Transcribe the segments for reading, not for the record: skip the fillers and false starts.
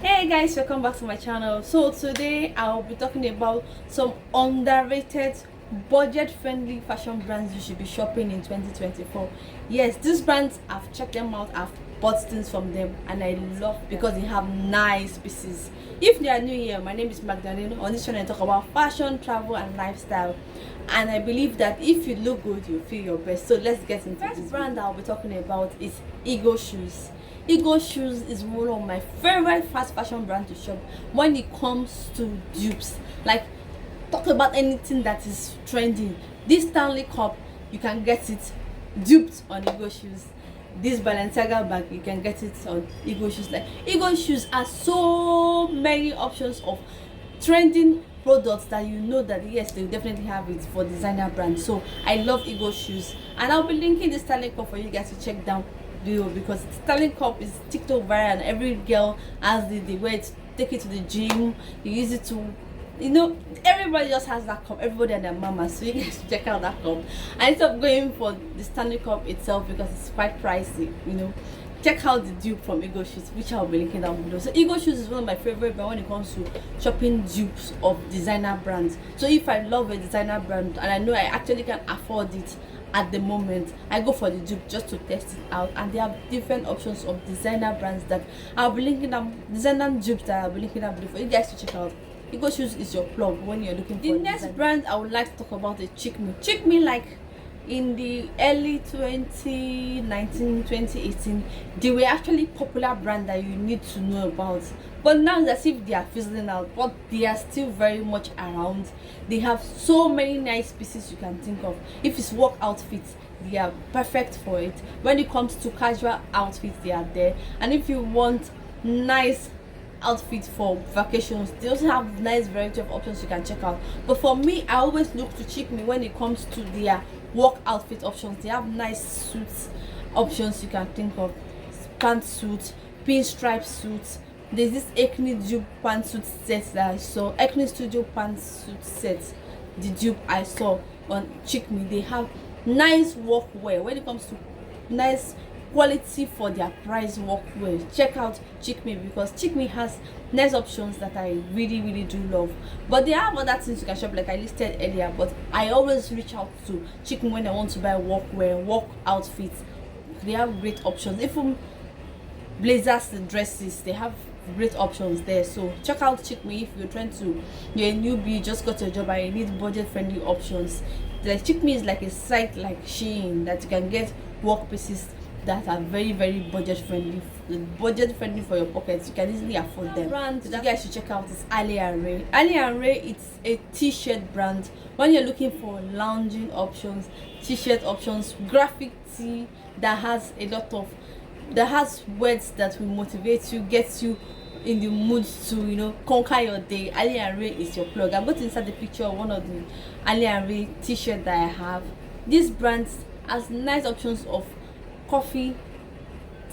Hey guys, welcome back to my channel. So today I'll be talking about some underrated budget friendly fashion brands you should be shopping in 2024. Yes, these brands, I've checked them out, I've bought things from them, and I love because they have nice pieces. If you are new here, my name is Magdalene. On this channel I talk about fashion, travel and lifestyle, and I believe that if you look good you feel your best. So let's get into this. First brand I'll be talking about is Ego Shoes. Ego Shoes is one of my favorite fast fashion brands to shop when it comes to dupes. Like, talk about anything that is trending. This Stanley Cup, you can get it duped on Ego Shoes. This Balenciaga bag, you can get it on Ego Shoes. Like, Ego Shoes are so many options of trending products that you know that yes, they definitely have it for designer brands. So I love Ego Shoes, and I'll be linking this Stanley Cup for you guys to check down below, because Stanley Cup is TikTok viral and every girl has the way to take it to the gym. You use it to, everybody just has that cup, everybody and their mama. So you guys check out that cup. I ended up going for the Stanley Cup itself because it's quite pricey. Check out the dupe from Ego Shoes, which I'll be linking down below. So Ego Shoes is one of my favorite brands when it comes to shopping dupes of designer brands. So if I love a designer brand and I know I actually can afford it at the moment, I go for the dupe just to test it out. And they have different options of designer brands that I'll be linking down, designer dupes that I'll be linking down below for you guys to check out. Ego Shoes is your plug when you're looking for the next brand I would like to talk about is Chicme. Chicme, like, in the early 2019 2018, they were actually popular brand that you need to know about, but now it's as if they are fizzling out, but they are still very much around. They have so many nice pieces you can think of. If it's work outfits, they are perfect for it. When it comes to casual outfits, they are there. And if you want nice outfit for vacations, they also have nice variety of options you can check out. But for me, I always look to Chicme when it comes to their work outfit options. They have nice suits options you can think of: pantsuit, pinstripe suits. There's this Acne dupe pantsuit set that I saw, Acne Studio pantsuit set, the dupe I saw on Chicme. They have nice workwear when it comes to nice quality for their price workwear. Check out Chicme because Chicme has nice options that I really do love. But they have other things you can shop, like I listed earlier, but I always reach out to Chicme when I want to buy workwear, work outfits. They have great options. Even blazers and dresses, they have great options there. So check out Chicme if you're a newbie, just got your job and you need budget friendly options. Like, Chicme is like a site like Shein that you can get work pieces that are very budget friendly for your pockets. You can easily afford them. Brand that you guys should check out is Ali and Ray. Ali and Ray, it's a t-shirt brand. When you're looking for lounging options, t-shirt options, graphic tee that has words that will motivate you, get you in the mood to conquer your day, Ali and Ray is your plug. I'm going to insert the picture of one of the Ali and Ray t-shirt that I have. This brand has nice options of coffee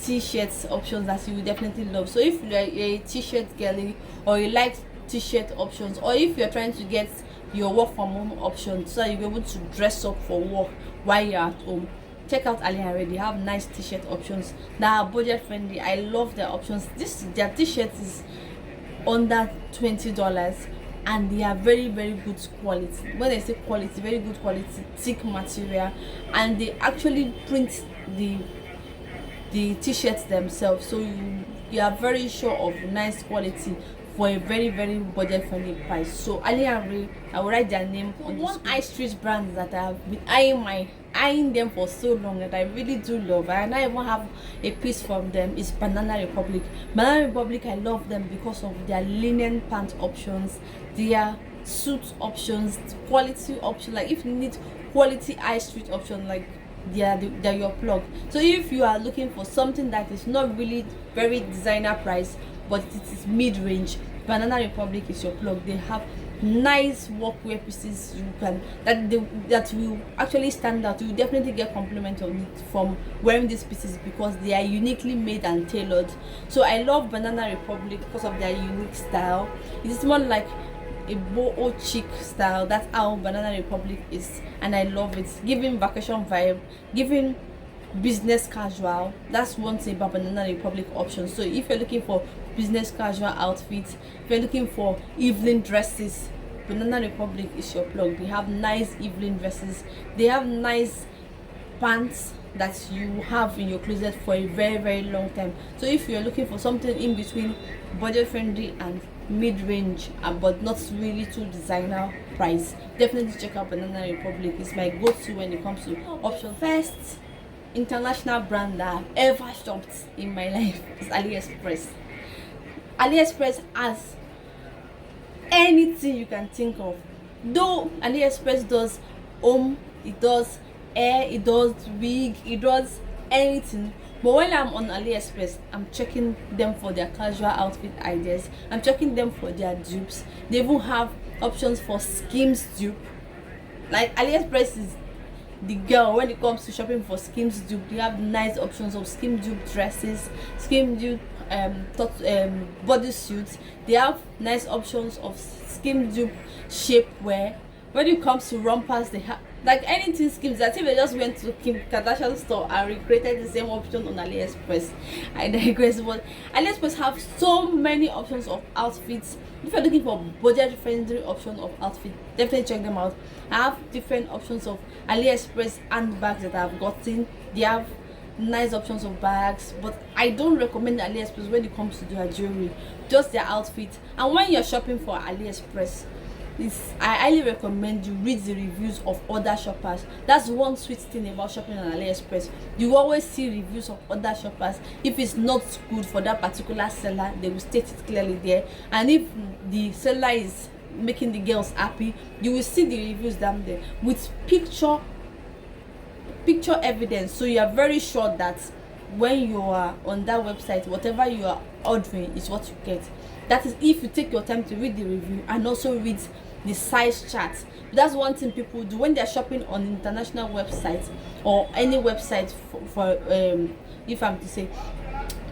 t-shirts options that you will definitely love. So if you're a t-shirt girly, or you like t-shirt options, or if you're trying to get your work from home option so that you'll be able to dress up for work while you're at home, check out Ali and Ray. They have nice t-shirt options that are budget friendly. I love their options. Their t-shirt is under $20, and they are very good quality. When I say quality, very good quality, thick material, and they actually print the t-shirts themselves, so you are very sure of nice quality for a very budget friendly price. So Ali and Ray, I will write their name on the screen. High street brand that I have been eyeing them for so long, that I really do love, and I even have a piece from them, is Banana Republic. Banana Republic, I love them because of their linen pant options, their suit options, quality option. Like, if you need quality high street option, like, they're your plug. So if you are looking for something that is not really very designer price, but it is mid-range, Banana Republic is your plug. They have nice workwear pieces that will actually stand out. You will definitely get compliment on it from wearing these pieces because they are uniquely made and tailored. So I love Banana Republic because of their unique style. It is more like a boho chic style. That's how Banana Republic is, and I love it. Giving vacation vibe, giving business casual. That's one thing about Banana Republic options. So if you're looking for business casual outfits, if you're looking for evening dresses, Banana Republic is your plug. They have nice evening dresses, they have nice pants that you have in your closet for a very long time. So if you're looking for something in between budget friendly and mid-range, but not really too designer price, definitely check out Banana Republic. It's my go-to when it comes to options. First international brand that I've ever shopped in my life is AliExpress. AliExpress has anything you can think of. Though AliExpress does home, it does hair, it does wig, it does anything. But when I'm on AliExpress, I'm checking them for their casual outfit ideas. I'm checking them for their dupes. They even have options for Skims dupe. Like Aliexpress is the girl when it comes to shopping for Skims dupe. They have nice options of Skim dupe dresses, Skim dupe bodysuits. They have nice options of Skim dupe shapewear. When it comes to rompers, they have like anything Skims. I think they just went to Kim Kardashian store and recreated the same option on AliExpress. I digress, but AliExpress have so many options of outfits. If you're looking for budget friendly option of outfit, definitely check them out. I have different options of AliExpress handbags that I've gotten. They have nice options of bags, but I don't recommend AliExpress when it comes to their jewelry, just their outfit. And when you're shopping for AliExpress, I highly recommend you read the reviews of other shoppers. That's one sweet thing about shopping on AliExpress. You always see reviews of other shoppers. If it's not good for that particular seller, they will state it clearly there. And if the seller is making the girls happy, you will see the reviews down there with picture evidence, so you are very sure that when you are on that website, whatever you are ordering is what you get. That is if you take your time to read the review and also read the size chart. That's one thing people do when they're shopping on international websites or any website for if I'm to say,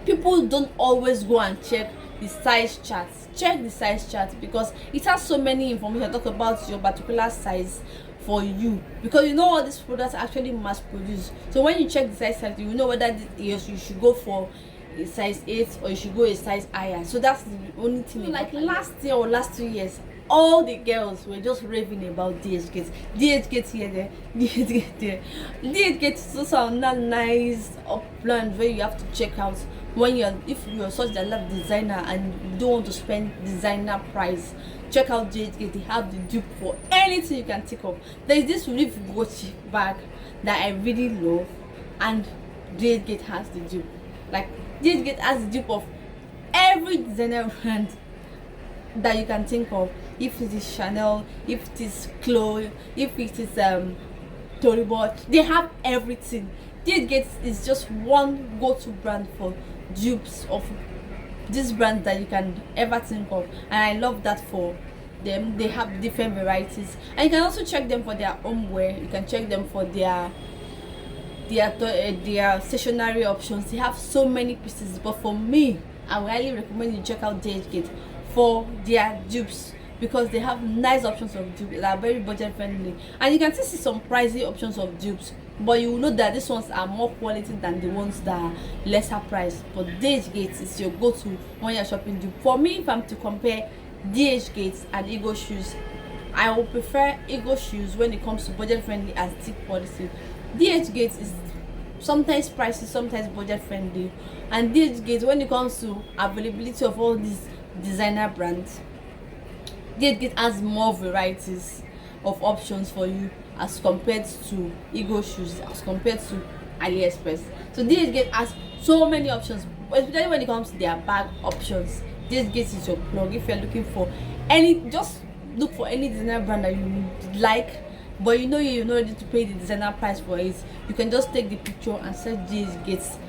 people don't always go and check the size charts. Check the size chart because it has so many information talk about your particular size for you, because you know all these products are actually mass produced. So when you check the size chart, you know whether you should go for a size 8 or you should go a size higher. So that's the only thing. Like last year or last 2 years, all the girls were just raving about DHgate. DHgate here, there, DHgate there. DHgate is also another nice upland where you have to check out when if you're such a love designer and you don't want to spend designer price. Check out DHgate. They have the dupe for anything you can think of. There is this Riff Gucci bag that I really love, and DHgate has the dupe. Like DHgate has the dupe of every designer brand that you can think of. If it is Chanel, if it is Chloe, if it is Tory Burch, they have everything. DHgate is just one go-to brand for dupes of this brand that you can ever think of, and I love that for them. They have different varieties, and you can also check them for their homeware. You can check them for their stationery options. They have so many pieces, but for me, I would highly recommend you check out DHgate for their dupes, because they have nice options of dupes that are very budget friendly, and you can still see some pricey options of dupes, but you will know that these ones are more quality than the ones that are lesser price. But DHgate is your go-to when you're shopping dupe. For me, if I'm to compare DHgate and Ego shoes, I will prefer Ego shoes when it comes to budget friendly and thick policy. DHgate is sometimes pricey, sometimes budget friendly, and DHgate when it comes to availability of all these designer brands, DHgate has more varieties of options for you as compared to Ego shoes, as compared to AliExpress. So DHgate has so many options, especially when it comes to their bag options. DHgate is your plug. If you're looking for any, just look for any designer brand that you like, but you know you're not ready to pay the designer price for it. You can just take the picture and search DHgate.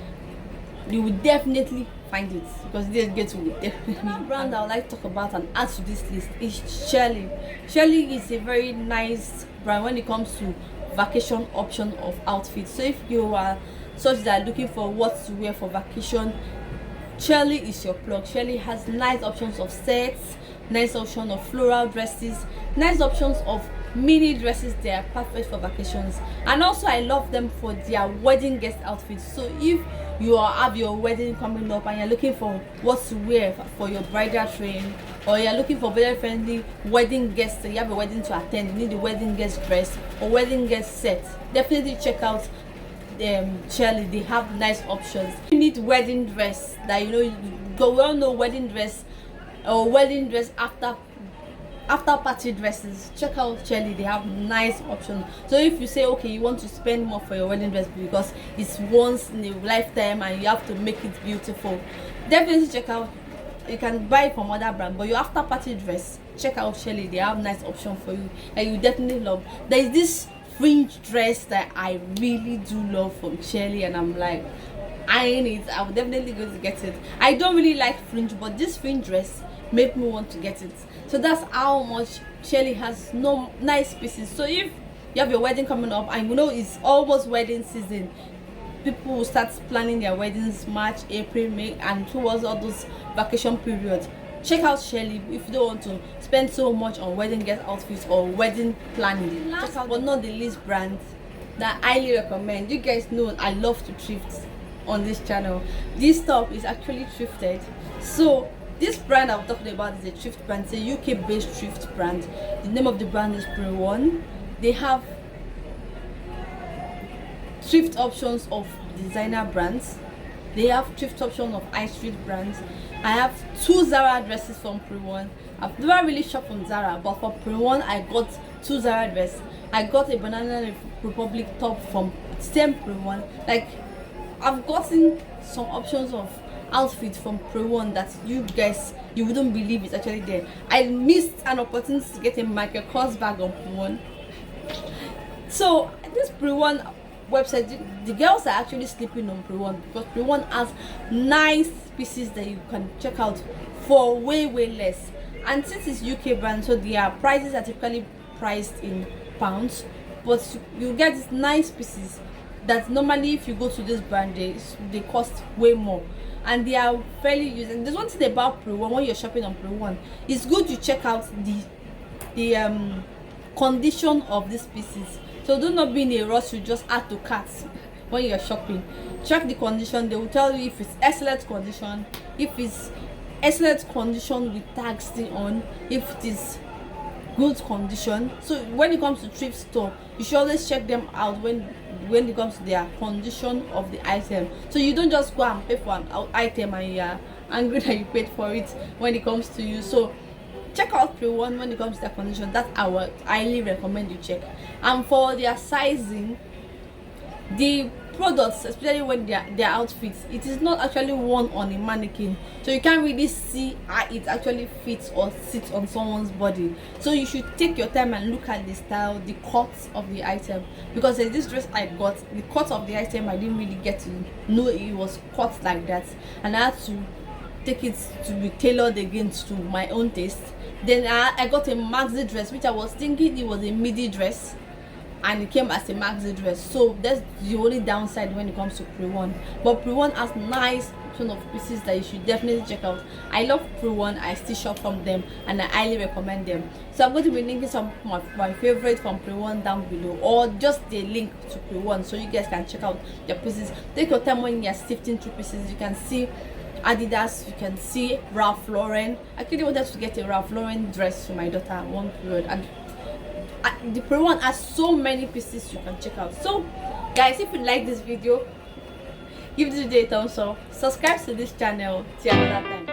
You will definitely find it, because DHgate will definitely. Another brand I would like to talk about and add to this list is Shelly. Shelly is a very nice brand when it comes to vacation option of outfits. So if you are such that are looking for what to wear for vacation, Shirley is your plug. Shirley has nice options of sets, nice option of floral dresses, nice options of mini dresses. They are perfect for vacations, and also I love them for their wedding guest outfits. So if you have your wedding coming up and you're looking for what to wear for your bridal train, or you're looking for very friendly wedding guests, so you have a wedding to attend, you need a wedding guest dress or wedding guest set, definitely check out Shirley. They have nice options. You need wedding dress that we all know wedding dress, or wedding dress after party dresses. Check out Shirley. They have nice options. So if you say okay, you want to spend more for your wedding dress because it's once in a lifetime and you have to make it beautiful, definitely check out. You can buy it from other brand, but your after party dress, check out Shirley. They have nice option for you that you definitely love. There is this fringe dress that I really do love from Shirley, and I'm like eyeing it. I would definitely go to get it. I don't really like fringe, but this fringe dress made me want to get it. So that's how much Shirley has no nice pieces. So if you have your wedding coming up and it's almost wedding season, people will start planning their weddings March, April, May, and towards all those vacation periods. Check out Shirley if you don't want to spend so much on wedding guest outfits or wedding planning. Last but not the least brand that I highly recommend. You guys know I love to thrift on this channel. This top is actually thrifted. So this brand I'm talking about is a thrift brand. It's a UK based thrift brand. The name of the brand is Pre-One. They have thrift options of designer brands. They have thrift options of high street brands. I have 2 Zara dresses from Pre-One. I've never really shopped from Zara, but for Pre-One I got 2 Zara dresses. I got a Banana Republic top from same Pre-One. Like, I've gotten some options of outfits from Pre-One that you wouldn't believe is actually there. I missed an opportunity to get a Michael Kors bag on Pre-One. So this Pre-One website, the girls are actually sleeping on Pre-One because Pre-One has nice pieces that you can check out for way less. And since it's UK brand, so their prices are typically priced in pounds, but you get these nice pieces that normally if you go to this brand they cost way more, and they are fairly used. And there's one thing about Pre-One, when you're shopping on Pre-One, it's good to check out the condition of these pieces. So do not be in a rush to just add to cart when you're shopping. Check the condition. They will tell you if it's excellent condition, if it's excellent condition with tags still on, if it is good condition. So when it comes to thrift store, you should always check them out when it comes to their condition of the item. So you don't just go and pay for an item and you're angry that you paid for it when it comes to you. So check out Pre-One when it comes to their condition. That I would highly recommend you check. And for their sizing, the products, especially when their outfits, it is not actually worn on a mannequin, so you can't really see how it actually fits or sits on someone's body. So you should take your time and look at the style, the cuts of the item, because this dress I got, the cut of the item I didn't really get to know it was cut like that, and I had to take it to be tailored again to my own taste. Then I got a maxi dress, which I was thinking it was a midi dress, and it came as a maxi dress. So that's the only downside when it comes to Pre-One. But Pre-One has nice option of pieces that you should definitely check out. I love Pre-One. I still shop from them, and I highly recommend them. So I'm going to be linking some of my favorite from Pre-One down below, or just the link to Pre-One, so you guys can check out their pieces. Take your time when you're sifting through pieces. You can see Adidas, you can see Ralph Lauren. I actually wanted to get a Ralph Lauren dress for my daughter one period, and the Pre-One has so many pieces you can check out. So guys, if you like this video, give this video a thumbs up, subscribe to this channel. See you another time.